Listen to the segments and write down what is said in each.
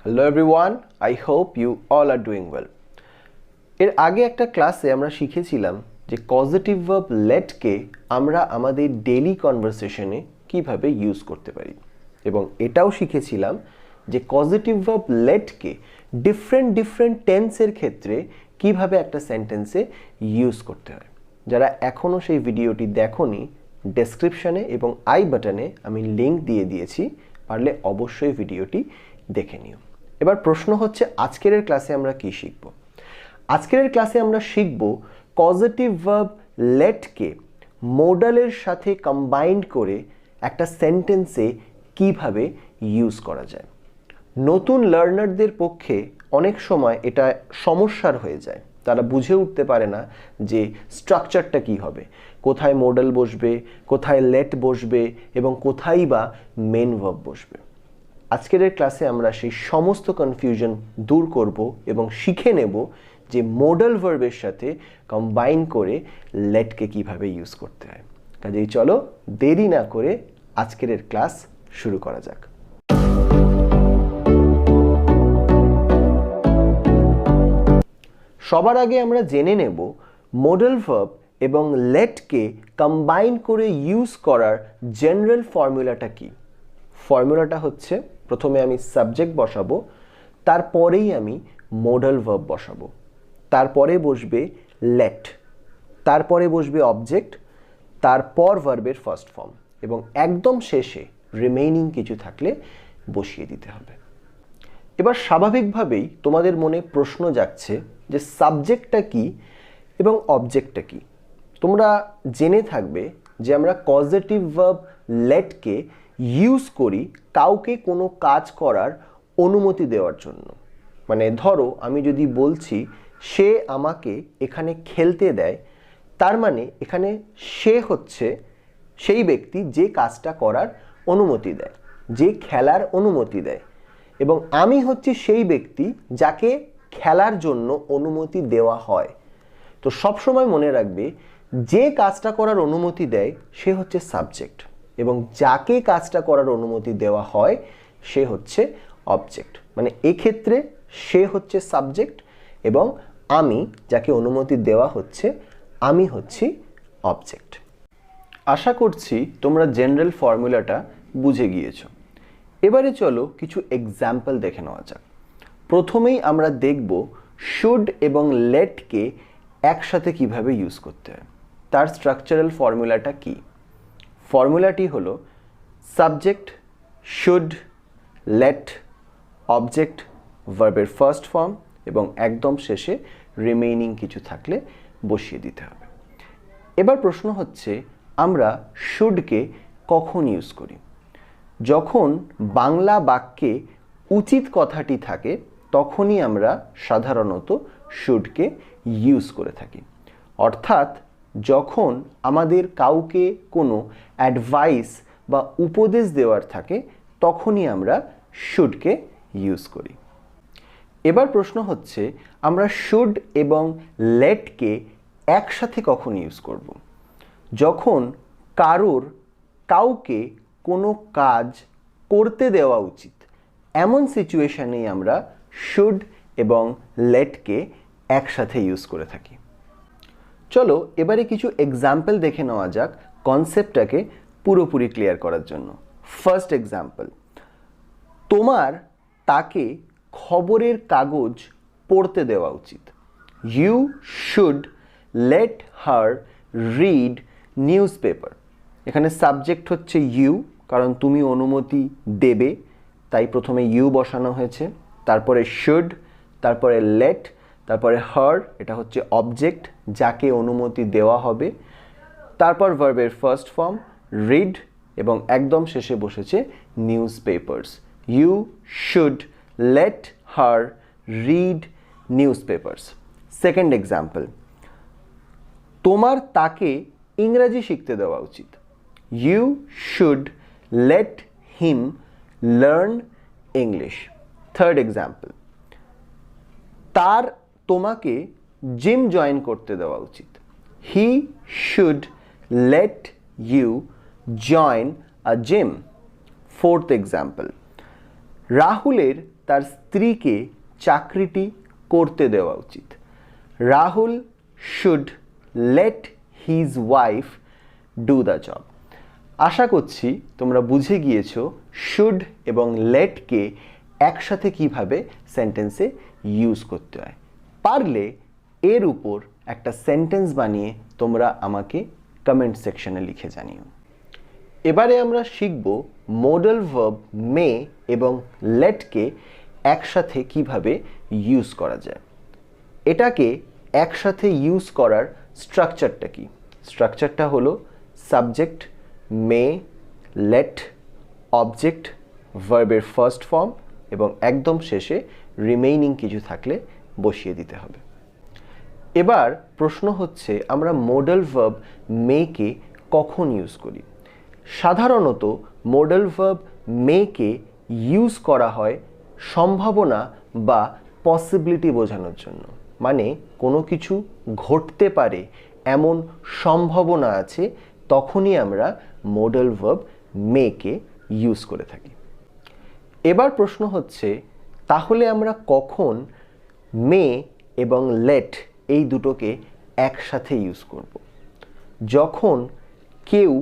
Hello everyone, I hope you all are doing well. এর আগে একটা ক্লাসে আমরা শিখেছিলাম যে কজেটিভ ভার্ব লেটকে আমরা আমাদের ডেইলি কনভারসেশনে কিভাবে ইউজ করতে পারি এবং এটাও শিখেছিলাম যে কজেটিভ ভার্ব লেটকে ডিফারেন্ট টেন্সের ক্ষেত্রে কিভাবে একটা সেন্টেন্সে ইউজ করতে হয়। যারা এখনো সেই ভিডিওটি দেখোনি, ডেসক্রিপশনে এবং আই বাটনে আমি লিংক দিয়ে দিয়েছি, পারলে অবশ্যই ভিডিওটি দেখে নিও। এবার প্রশ্ন হচ্ছে আজকের ক্লাসে আমরা কি শিখব। আজকের ক্লাসে আমরা শিখব কজেটিভ ভার্ব লেটকে মোডালের সাথে কম্বাইন্ড করে একটা সেন্টেন্সে কিভাবে ইউজ করা যায়। নতুন লার্নারদের পক্ষে অনেক সময় এটা সমস্যার হয়ে যায়, তারা বুঝে উঠতে পারে না যে স্ট্রাকচারটা কি হবে, কোথায় মোডাল বসবে, কোথায় লেট বসবে এবং কোথায় বা মেন ভার্ব বসবে। আজকের ক্লাসে আমরা সেই সমস্ত কনফিউশন দূর করব এবং শিখে নেব যে মোডাল ভার্বের সাথে কম্বাইন করে লেটকে কিভাবে ইউজ করতে হয়। কাজেই চলো দেরি না করে আজকের ক্লাস শুরু করা যাক। সবার আগে আমরা জেনে নেব মোডাল ভার্ব এবং লেটকে কম্বাইন করে ইউজ করার জেনারেল ফর্মুলাটা কি। ফর্মুলাটা হচ্ছে, প্রথমে আমি সাবজেক্ট বসাবো, তারপরেই আমি মোডাল ভার্ব বসাবো, তারপরে বসবে লেট, তারপরে বসবে অবজেক্ট, তারপর ভার্বের ফার্স্ট ফর্ম এবং একদম শেষে রিমেইনিং কিছু থাকলে বসিয়ে দিতে হবে। এবার স্বাভাবিকভাবেই তোমাদের মনে প্রশ্ন জাগছে যে সাবজেক্টটা কি এবং অবজেক্টটা কি। তোমরা জেনে থাকবে যে আমরা কজেটিভ ভার্ব লেটকে ইউজ করি কাউকে কোনো কাজ করার অনুমতি দেওয়ার জন্য। মানে ধরো আমি যদি বলছি সে আমাকে এখানে খেলতে দেয়, তার মানে এখানে সে হচ্ছে সেই ব্যক্তি যে কাজটা করার অনুমতি দেয়, যে খেলার অনুমতি দেয়, এবং আমি হচ্ছি সেই ব্যক্তি যাকে খেলার জন্য অনুমতি দেওয়া হয়। তো সবসময় মনে রাখবে যে কাজটা করার অনুমতি দেয় সে হচ্ছে সাবজেক্ট এবং যাকে কাজটা করার অনুমতি দেওয়া হয় সে হচ্ছে অবজেক্ট। মানে এক্ষেত্রে সে হচ্ছে সাবজেক্ট এবং আমি যাকে অনুমতি দেওয়া হচ্ছে আমি হচ্ছি অবজেক্ট। আশা করছি তোমরা জেনারেল ফর্মুলাটা বুঝে গিয়েছো। এবারে চলো কিছু এক্সাম্পল দেখে নেওয়া যাক। প্রথমেই আমরা দেখব শুড এবং লেটকে একসাথে কিভাবে ইউজ করতে হয়। তার স্ট্রাকচারাল ফর্মুলাটা কি? ফর্মুলাটি হলো সাবজেক্ট, শুড, লেট, অবজেক্ট, ভার্বের ফার্স্ট ফর্ম এবং একদম শেষে রিমেইনিং কিছু থাকলে বসিয়ে দিতে হবে। এবার প্রশ্ন হচ্ছে আমরা শুডকে কখন ইউজ করি? যখন বাংলা বাক্যে উচিত কথাটি থাকে তখনই আমরা সাধারণত শুডকে ইউজ করে থাকি। অর্থাৎ যখন আমাদের কাউকে কোনো অ্যাডভাইস বা উপদেশ দেওয়ার থাকে তখনই আমরা শুডকে ইউজ করি। এবার প্রশ্ন হচ্ছে আমরা শুড এবং লেটকে একসাথে কখন ইউজ করব? যখন কাউকে কোনো কাজ করতে দেওয়া উচিত, এমন সিচুয়েশনেই আমরা শুড এবং লেটকে একসাথে ইউজ করে থাকি। চলো এবারে কিছু এক্সাম্পল দেখে নেওয়া যাক কনসেপ্টটাকে পুরোপুরি ক্লিয়ার করার জন্য। ফার্স্ট এক্সাম্পল, তোমার তাকে খবরের কাগজ পড়তে দেওয়া উচিত। You should let her read news paper. এখানে সাবজেক্ট হচ্ছে ইউ, কারণ তুমি অনুমতি দেবে, তাই প্রথমে ইউ বসানো হয়েছে, তারপরে শুড, তারপরে লেট, তারপরে হার, এটা হচ্ছে অবজেক্ট যাকে অনুমতি দেওয়া হবে, তারপর ভার্বের ফার্স্ট ফর্ম রিড এবং একদম শেষে বসেছে newspapers. You should let her read newspapers. Second example, তোমার তাকে ইংরাজি শিখতে দেওয়া উচিত। You should let him learn English. Third example, তোমাকে জিম জয়েন করতে দেওয়া উচিত। He should let you join a gym. Fourth example, রাহুলের তার স্ত্রীকে চাকরিটি করতে দেওয়া উচিত। Rahul should let his wife do the job. আশা করছি তোমরা বুঝে গিয়েছো শুড এবং লেটকে একসাথে কিভাবে সেন্টেন্সে ইউজ করতে হয়। পারলে এর উপর একটা সেন্টেন্স বানিয়ে তোমরা আমাকে কমেন্ট সেকশনে লিখে জানিও। এবারে আমরা শিখব মডাল ভার্ব মে এবং লেটকে একসাথে কিভাবে ইউজ করা যায়। এটাকে একসাথে ইউজ করার স্ট্রাকচারটা কি? স্ট্রাকচারটা হলো সাবজেক্ট মে, লেট, অবজেক্ট, ভার্বের ফার্স্ট ফর্ম এবং একদম শেষে রিমেইনিং কিছু থাকলে বসিয়ে দিতে হবে। এবার প্রশ্ন হচ্ছে আমরা মডাল ভার্ব মেকে কখন ইউজ করি? সাধারণত মডাল ভার্ব মেকে ইউজ করা হয় সম্ভাবনা বা পসিবিলিটি বোঝানোর জন্য। মানে কোনো কিছু ঘটতে পারে এমন সম্ভাবনা আছে, তখনই আমরা মডাল ভার্ব মেকে ইউজ করে থাকি। এবার প্রশ্ন হচ্ছে তাহলে আমরা কখন মে এবং লেট এই দুটোকে একসাথে ইউজ করব? যখন কেউ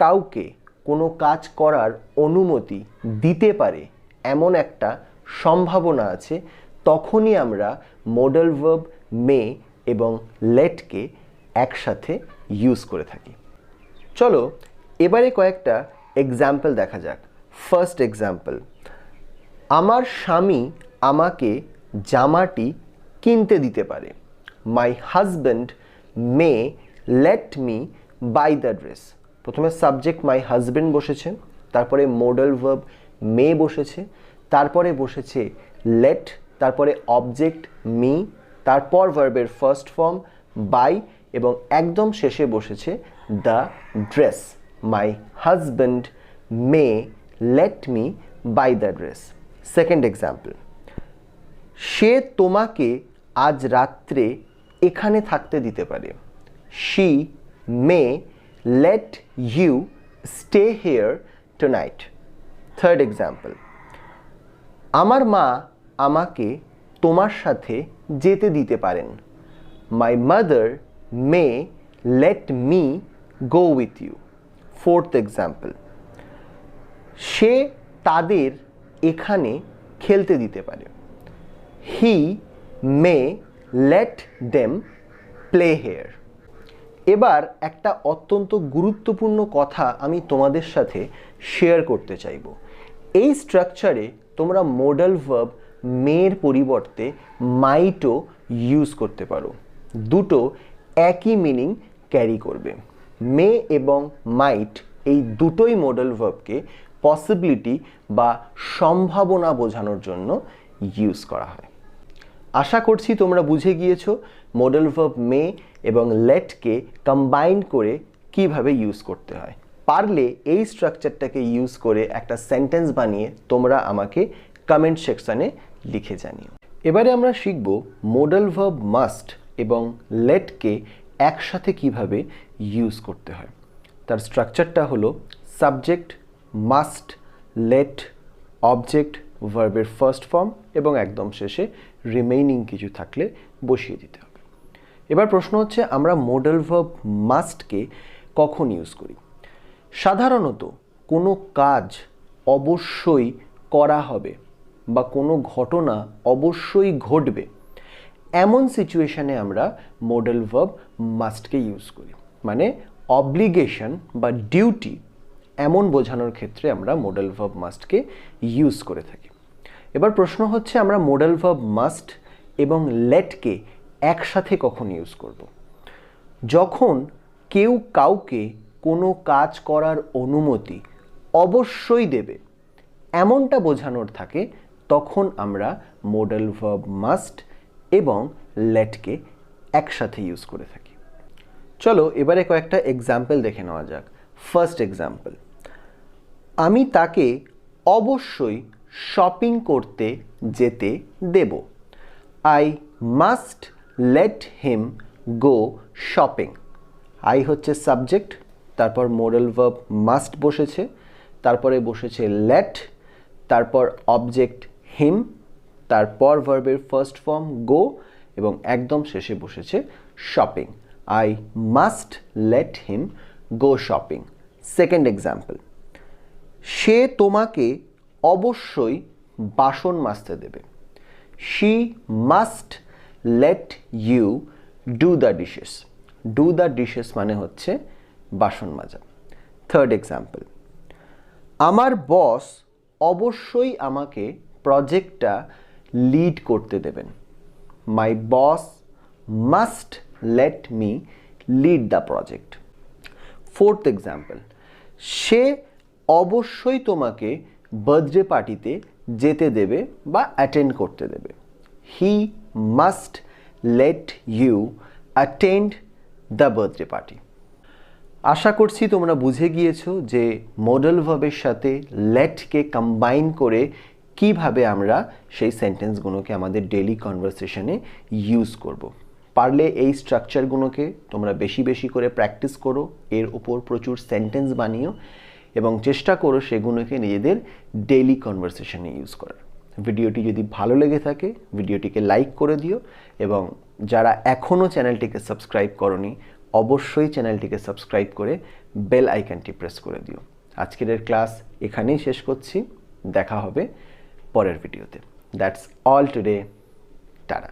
কাউকে কোনো কাজ করার অনুমতি দিতে পারে এমন একটা সম্ভাবনা আছে, তখনই আমরা মডাল ভার্ব মে এবং লেটকে একসাথে ইউজ করে থাকি। চলো এবারে কয়েকটা এক্সাম্পল দেখা যাক। ফার্স্ট এক্সাম্পল, আমার স্বামী আমাকে জামাটি কিনতে দিতে পারে। My husband may let me buy the dress. প্রথমে সাবজেক্ট মাই হাজব্যান্ড বসেছে, তারপরে মডাল ভার্ব মে বসেছে, তারপরে বসেছে লেট, তারপরে অবজেক্ট মি, তারপর ভার্বের ফার্স্ট ফর্ম বাই এবং একদম শেষে বসেছে the dress. My husband may let me buy the dress. Second example, সে তোমাকে আজ রাত্রে এখানে থাকতে দিতে পারে। She may let you stay here tonight. Third example, আমার মা আমাকে তোমার সাথে যেতে দিতে পারেন। My mother may let me go with you. Fourth example, সে তাদের এখানে খেলতে দিতে পারে। He may let them play here. এবার একটা অত্যন্ত গুরুত্বপূর্ণ কথা আমি তোমাদের সাথে শেয়ার করতে চাইব। এই স্ট্রাকচারে তোমরা মডাল ভার্ব মের পরিবর্তে মাইটও ইউজ করতে পারো। দুটো একই মিনিং ক্যারি করবে। মে এবং মাইট এই দুটোই মডাল ভার্বকে পসিবিলিটি বা সম্ভাবনা বোঝানোর জন্য ইউজ করা হয়। আশা করছি তোমরা বুঝে গিয়েছো মডাল ভার্ব মে এবং লেটকে কম্বাইন করে কিভাবে ইউজ করতে হয়। পারলে এই স্ট্রাকচারটাকে ইউজ করে একটা সেন্টেন্স বানিয়ে তোমরা আমাকে কমেন্ট সেকশনে লিখে জানিও। এবারে আমরা শিখব মডাল ভার্ব মাস্ট এবং লেটকে একসাথে কিভাবে ইউজ করতে হয়। তার স্ট্রাকচারটা হলো সাবজেক্ট মাস্ট, লেট, অবজেক্ট, ভার্বের ফার্স্ট ফর্ম এবং একদম শেষে রিমেইনিং কিছু থাকলে বসিয়ে দিতে হবে। এবার প্রশ্ন হচ্ছে আমরা মডাল ভার্ব মাস্টকে কখন ইউজ করি? সাধারণত কোনো কাজ অবশ্যই করা হবে বা কোনো ঘটনা অবশ্যই ঘটবে এমন সিচুয়েশনে আমরা মডাল ভার্ব মাস্টকে ইউজ করি। মানে অব্লিগেশন বা ডিউটি এমন বোঝানোর ক্ষেত্রে আমরা মডাল ভার্ব মাস্টকে ইউজ করে থাকি। এবার প্রশ্ন হচ্ছে আমরা মডাল ভার্ব মাস্ট এবং লেটকে একসাথে কখন ইউজ করব? যখন কেউ কাউকে কোনো কাজ করার অনুমতি অবশ্যই দেবে এমনটা বোঝানোর থাকে, তখন আমরা মডাল ভার্ব মাস্ট এবং লেটকে একসাথে ইউজ করে থাকি। চলো এবারে কয়েকটা এক্সাম্পল দেখে নেওয়া যাক। ফার্স্ট এক্সাম্পল, আমি তাকে অবশ্যই শপিং করতে যেতে দেব। I must let him go shopping. I হচ্ছে সাবজেক্ট, তারপর মডাল ভার্ব মাস্ট বসেছে, তারপরে বসেছে লেট, তারপর অবজেক্ট হিম তারপর ভার্বের ফার্স্ট ফর্ম গো এবং একদম শেষে বসেছে shopping. I must let him go shopping. Second example, সে তোমাকে অবশ্যই বাসন মাজতে দেবে। She must let you do the dishes. Do the dishes মানে হচ্ছে বাসন মাজা। থার্ড এক্সাম্পল, আমার বস অবশ্যই আমাকে প্রজেক্টটা লিড করতে দেবেন। My boss must let me lead the project. Fourth example, সে অবশ্যই তোমাকে বার্থডে পার্টিতে যেতে দেবে বা অ্যাটেন্ড করতে দেবে। He must let you attend the birthday party. আশা করছি তোমরা বুঝে গিয়েছো যে মডাল ভার্বের সাথে লেটকে কম্বাইন করে কিভাবে আমরা সেই সেন্টেন্সগুলোকে আমাদের ডেইলি কনভারসেশনে ইউজ করব। পারলে এই স্ট্রাকচারগুলোকে তোমরা বেশি বেশি করে প্র্যাকটিস করো, এর উপর প্রচুর সেন্টেন্স বানিও এবং চেষ্টা করো সেগুলোকে নিজেদের ডেইলি কনভারসেশনে ইউজ করার। ভিডিওটি যদি ভালো লেগে থাকে ভিডিওটিকে লাইক করে দিও এবং যারা এখনও চ্যানেলটিকে সাবস্ক্রাইব করোনি অবশ্যই চ্যানেলটিকে সাবস্ক্রাইব করে বেল আইকনটি প্রেস করে দিও। আজকের ক্লাস এখানেই শেষ করছি, দেখা হবে পরের ভিডিওতে। That's all today, tata.